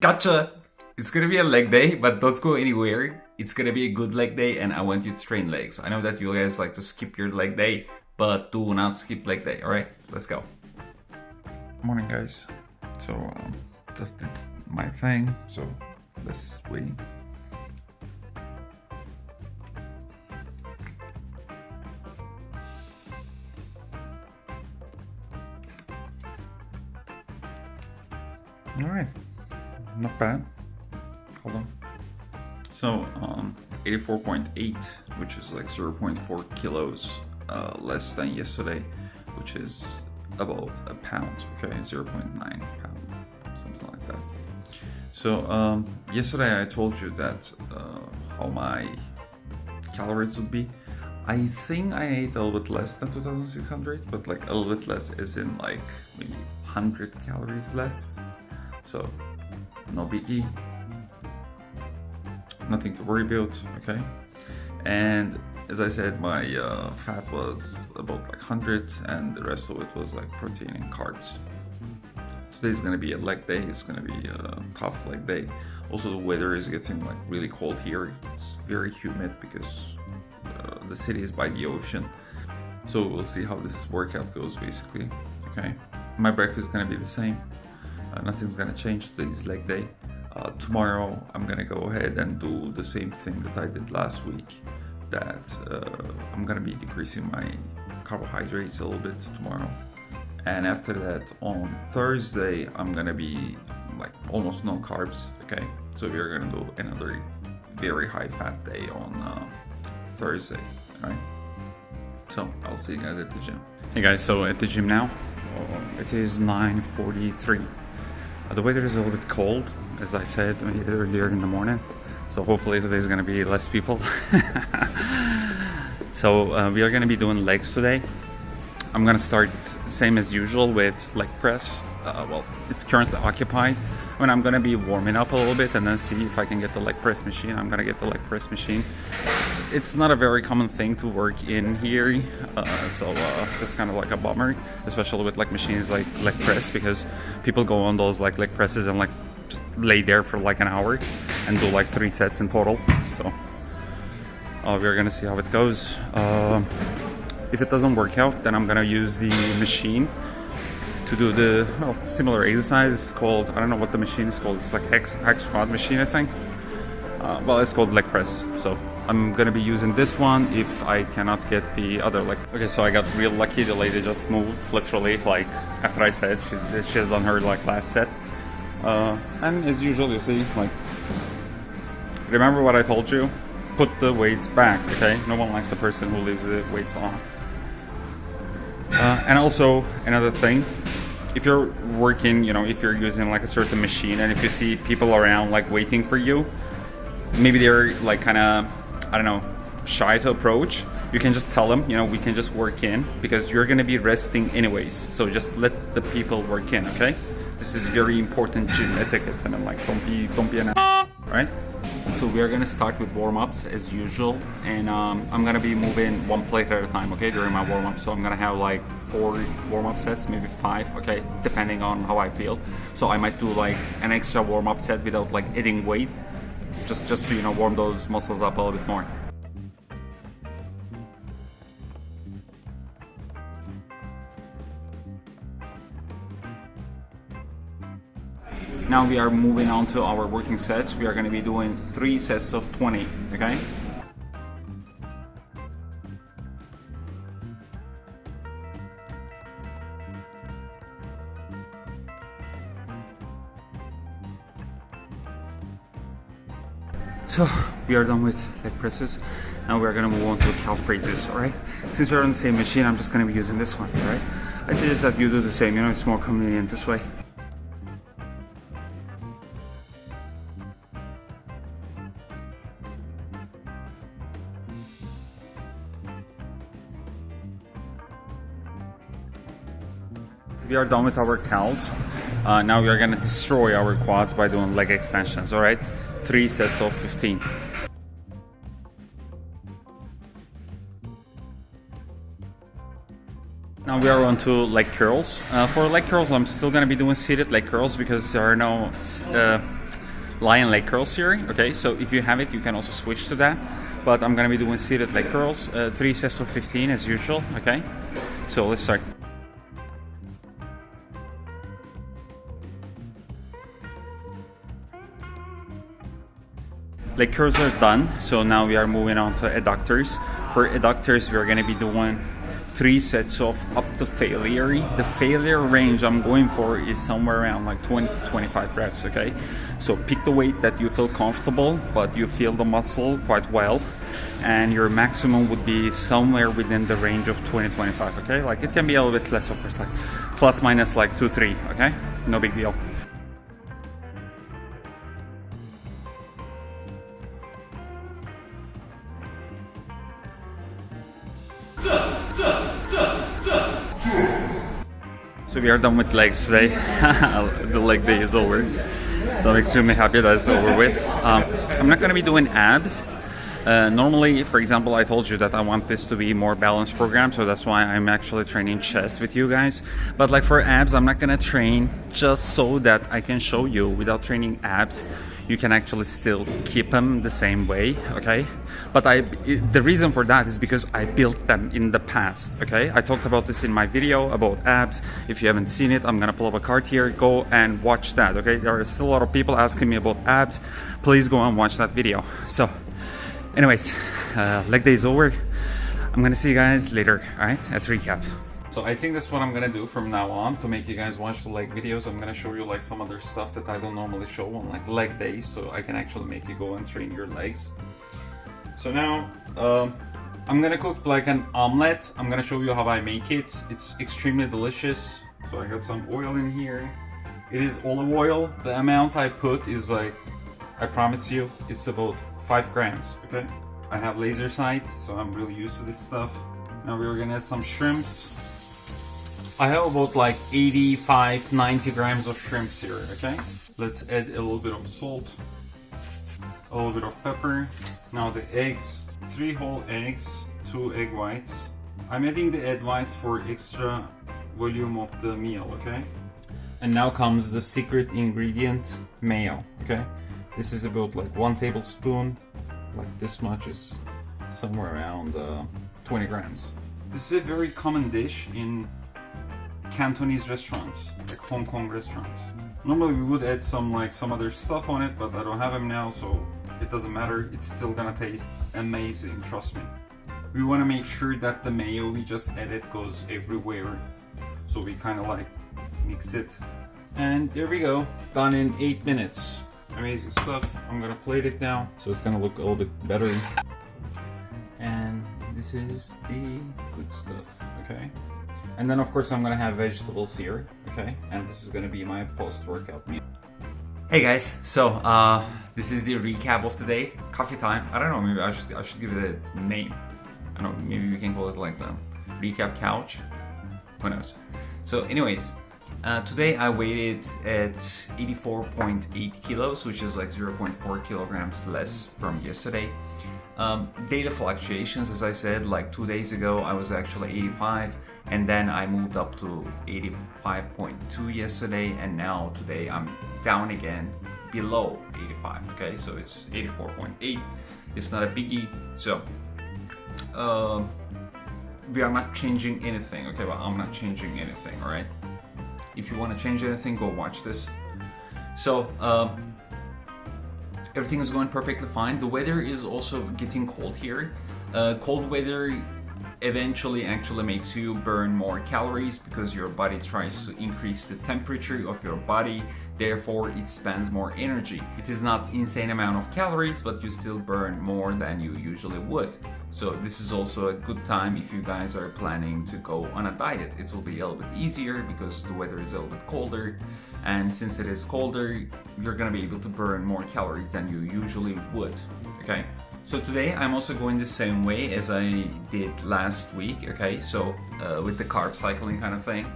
Gotcha! It's gonna be a leg day, but don't go anywhere. It's gonna be a good leg day and I want you to train legs. I know that you guys like to skip your leg day, but do not skip leg day. Alright, let's go. Morning guys. So just did my thing, so let's wait. Alright, not bad. Hold on. So 84.8, which is like 0.4 kilos less than yesterday, which is about a pound, okay, 0.9 pounds, something like that. So yesterday I told you that how my calories would be. I think I ate a little bit less than 2,600, but like a little bit less is in like maybe 100 calories less. So no biggie, nothing to worry about, okay? And as I said, my fat was about like 100 and the rest of it was like protein and carbs. Today's gonna be a leg day. It's gonna be a tough leg day. Also the weather is getting like really cold here. It's very humid because the city is by the ocean. So we'll see how this workout goes basically, okay? My breakfast is gonna be the same. Nothing's gonna change. Today's leg day. Tomorrow I'm gonna go ahead and do the same thing that I did last week, that I'm gonna be decreasing my carbohydrates a little bit tomorrow, and after that on Thursday I'm gonna be like almost no carbs, okay? So we're gonna do another very high fat day on Thursday, right? So I'll see you guys at the gym. Hey guys, so at the gym now. It is 9:43. The weather is a little bit cold, as I said earlier in the morning, so hopefully today is going to be less people. So we are going to be doing legs today. I'm going to start same as usual with leg press. Well, it's currently occupied. When I'm going to be warming up a little bit and then see if I can get the leg press machine. I'm going to get the leg press machine. It's not a very common thing to work in here, so it's kind of like a bummer, especially with like machines like leg press, because people go on those like leg presses and like just lay there for like an hour and do like 3 sets in total. So we're gonna see how it goes. If it doesn't work out, then I'm gonna use the machine to do the similar exercise. It's called, I don't know what the machine is called. It's like hack squat machine, I think. Well, it's called leg press. So I'm gonna be using this one if I cannot get the other leg. Okay, so I got real lucky. The lady just moved literally like after I said she has done her like last set. And as usual, you see, like, remember what I told you? Put the weights back, okay? No one likes the person who leaves the weights on. And also another thing, if you're working, you know, if you're using like a certain machine and if you see people around like waiting for you, maybe they're like kind of, I don't know, shy to approach, you can just tell them, you know, we can just work in because you're going to be resting anyways. So just let the people work in, okay? This is very important gym etiquette. I mean, like, don't be an ass, right? So we are going to start with warm-ups as usual, and I'm going to be moving one plate at a time, okay, during my warm-up. So I'm going to have like 4 warm-up sets, maybe 5, okay, depending on how I feel. So I might do like an extra warm-up set without like adding weight, just to, you know, warm those muscles up a little bit more. Now we are moving on to our working sets. We are going to be doing 3 sets of 20, okay? So we are done with leg presses. Now we are going to move on to calf raises, alright? Since we're on the same machine, I'm just going to be using this one, alright? I suggest that you do the same, you know, it's more convenient this way. We are done with our calves. Now we are going to destroy our quads by doing leg extensions, alright? 3 sets of 15. Now we are on to leg curls. For leg curls, I'm still going to be doing seated leg curls because there are no lion leg curls here. Okay, so if you have it, you can also switch to that. But I'm gonna be doing seated leg curls, 3 sets of 15 as usual. Okay, so let's start. Leg curls are done, so now we are moving on to adductors. For adductors, we're gonna be doing 3 sets of up to failure. The failure range I'm going for is somewhere around like 20 to 25 reps, okay? So pick the weight that you feel comfortable, but you feel the muscle quite well. And your maximum would be somewhere within the range of 20-25, okay? Like it can be a little bit less, of course, like plus minus like 2-3, okay? No big deal. So we are done with legs today. The leg day is over. So I'm extremely happy that it's over with. I'm not gonna be doing abs. Normally, for example, I told you that I want this to be more balanced program, so that's why I'm actually training chest with you guys. But like for abs, I'm not gonna train just so that I can show you. Without training abs, you can actually still keep them the same way, okay? But the reason for that is because I built them in the past, okay? I talked about this in my video about abs. If you haven't seen it, I'm gonna pull up a card here. Go and watch that, okay? There are still a lot of people asking me about abs. Please go and watch that video. So, anyways, leg day is over. I'm gonna see you guys later, all right? At recap. So I think that's what I'm gonna do from now on to make you guys watch the leg videos. I'm gonna show you like some other stuff that I don't normally show on like leg days, so I can actually make you go and train your legs. So now I'm gonna cook like an omelet. I'm gonna show you how I make it. It's extremely delicious. So I got some oil in here. It is olive oil. The amount I put is like, I promise you, it's about 5 grams, okay? I have laser sight, so I'm really used to this stuff. Now we're gonna add some shrimps. I have about like 85, 90 grams of shrimps here, okay? Let's add a little bit of salt, a little bit of pepper. Now the eggs, 3 whole eggs, 2 egg whites. I'm adding the egg whites for extra volume of the meal, okay? And now comes the secret ingredient, mayo, okay? This is about like 1 tablespoon, like this much is somewhere around 20 grams. This is a very common dish in Cantonese restaurants, like Hong Kong restaurants. Normally we would add some other stuff on it, but I don't have them now, so it doesn't matter. It's still gonna taste amazing, trust me. We want to make sure that the mayo we just added goes everywhere, so we kind of like mix it. And there we go, done in 8 minutes. Amazing stuff. I'm gonna plate it now, so it's gonna look a little bit better. And this is the good stuff, okay? And then of course I'm gonna have vegetables here, okay? And this is gonna be my post-workout meal. Hey guys, so this is the recap of today. Coffee time. I don't know, maybe I should give it a name. I don't know, maybe we can call it like the recap couch. Who knows? So anyways, today I weighed at 84.8 kilos, which is like 0.4 kilograms less from yesterday. Daily fluctuations, as I said, like 2 days ago I was actually 85, and then I moved up to 85.2 yesterday, and now today I'm down again below 85, okay? So it's 84.8. It's not a biggie. So we are not changing anything, okay? Well, I'm not changing anything, all right? If you want to change anything, go watch this. So everything is going perfectly fine. The weather is also getting cold here. Cold weather eventually actually makes you burn more calories because your body tries to increase the temperature of your body, therefore it spends more energy. It is not insane amount of calories, but you still burn more than you usually would. So this is also a good time if you guys are planning to go on a diet. It will be a little bit easier because the weather is a little bit colder, and since it is colder, you're gonna be able to burn more calories than you usually would, okay? So today I'm also going the same way as I did last week, okay? So with the carb cycling kind of thing.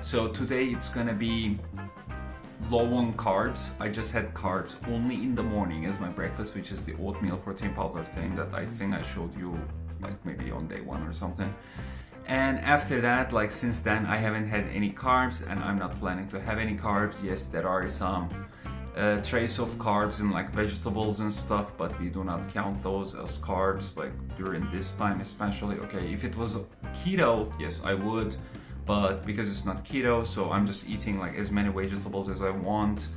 So today it's gonna be low on carbs. I just had carbs only in the morning as my breakfast, which is the oatmeal protein powder thing that I think I showed you like maybe on day 1 or something. And after that, like since then, I haven't had any carbs, and I'm not planning to have any carbs. Yes, there are some trace of carbs in like vegetables and stuff, but we do not count those as carbs like during this time especially. Okay, if it was keto, yes I would, but because it's not keto, so I'm just eating like as many vegetables as I want.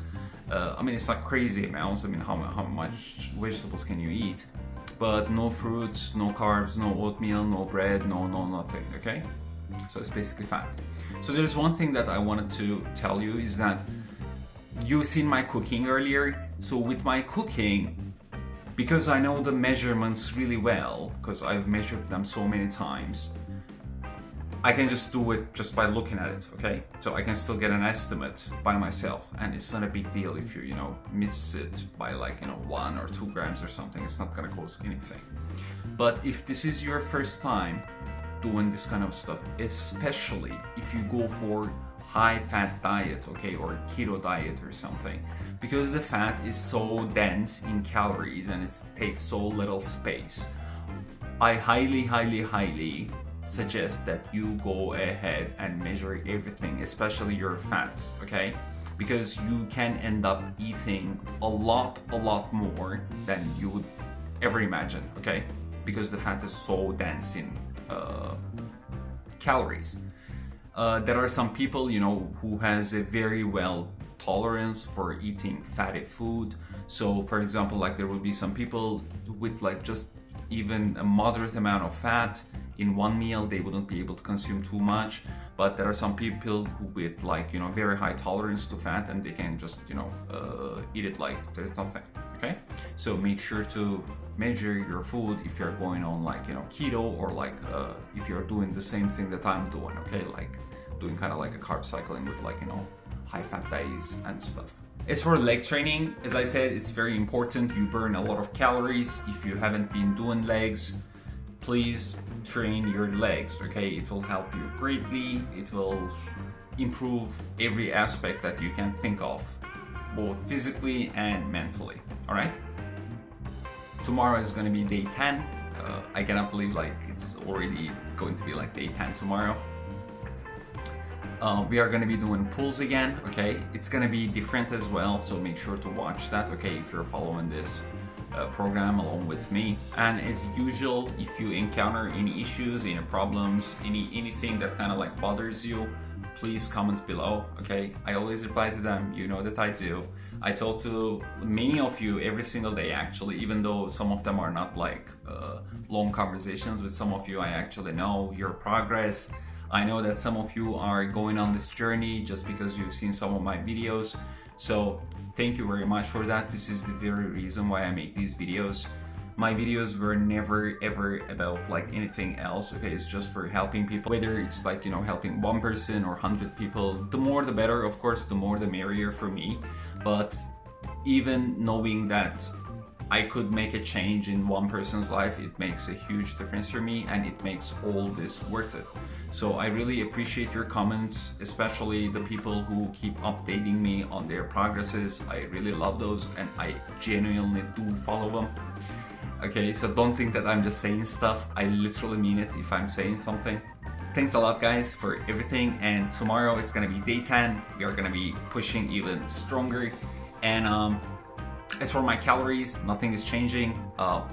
I mean, it's not crazy amounts. I mean, how much vegetables can you eat? But no fruits, no carbs, no oatmeal, no bread, no nothing, okay? So it's basically fat. So there's one thing that I wanted to tell you is that you've seen my cooking earlier. So with my cooking, because I know the measurements really well, because I've measured them so many times, I can just do it just by looking at it, okay? So I can still get an estimate by myself, and it's not a big deal if you know, miss it by like, 1 or 2 grams or something. It's not gonna cost anything. But if this is your first time doing this kind of stuff, especially if you go for high-fat diet, okay, or keto diet or something, because the fat is so dense in calories and it takes so little space, I highly suggest that you go ahead and measure everything, especially your fats, okay? Because you can end up eating a lot more than you would ever imagine, okay? Because the fat is so dense in calories. There are some people, who has a very well tolerance for eating fatty food. So for example, like there will be some people with like just even a moderate amount of fat in one meal, they wouldn't be able to consume too much. But there are some people who with like, very high tolerance to fat, and they can just, eat it like there's nothing, okay? So make sure to measure your food if you're going on like, keto, or like if you're doing the same thing that I'm doing, okay? Like doing kind of like a carb cycling with like, high fat days and stuff. As for leg training, as I said, it's very important. You burn a lot of calories. If you haven't been doing legs, please train your legs, okay? It will help you greatly. It will improve every aspect that you can think of, both physically and mentally, all right? Tomorrow is going to be day 10. I cannot believe like it's already going to be like day 10 tomorrow. We are going to be doing pulls again, okay? It's going to be different as well, so make sure to watch that, okay, if you're following this program along with me. And as usual, if you encounter any issues, any problems, anything that kind of like bothers you, please comment below, okay? I always reply to them, you know that I do. I talk to many of you every single day actually, even though some of them are not like long conversations. With some of you I actually know your progress. I know that some of you are going on this journey just because you've seen some of my videos. So thank you very much for that. This is the very reason why I make these videos. My videos were never ever about like anything else, okay? It's just for helping people, whether it's like, helping one person or 100 people. The more the better, of course, the more the merrier for me. But even knowing that I could make a change in one person's life, it makes a huge difference for me, and it makes all this worth it. So I really appreciate your comments, especially the people who keep updating me on their progresses. I really love those, and I genuinely do follow them. Okay, so don't think that I'm just saying stuff. I literally mean it if I'm saying something. Thanks a lot, guys, for everything, and tomorrow it's gonna be day 10. We are gonna be pushing even stronger, and as for my calories, nothing is changing.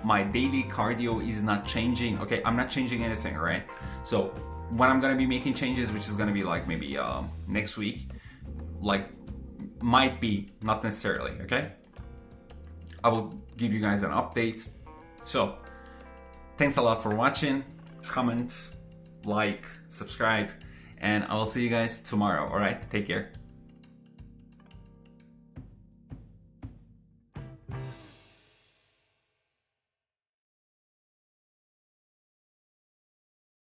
My daily cardio is not changing. Okay, I'm not changing anything, right? So when I'm gonna be making changes, which is gonna be like maybe next week, like might be, not necessarily, okay? I will give you guys an update. So thanks a lot for watching. Comment, like, subscribe, and I'll see you guys tomorrow, all right? Take care.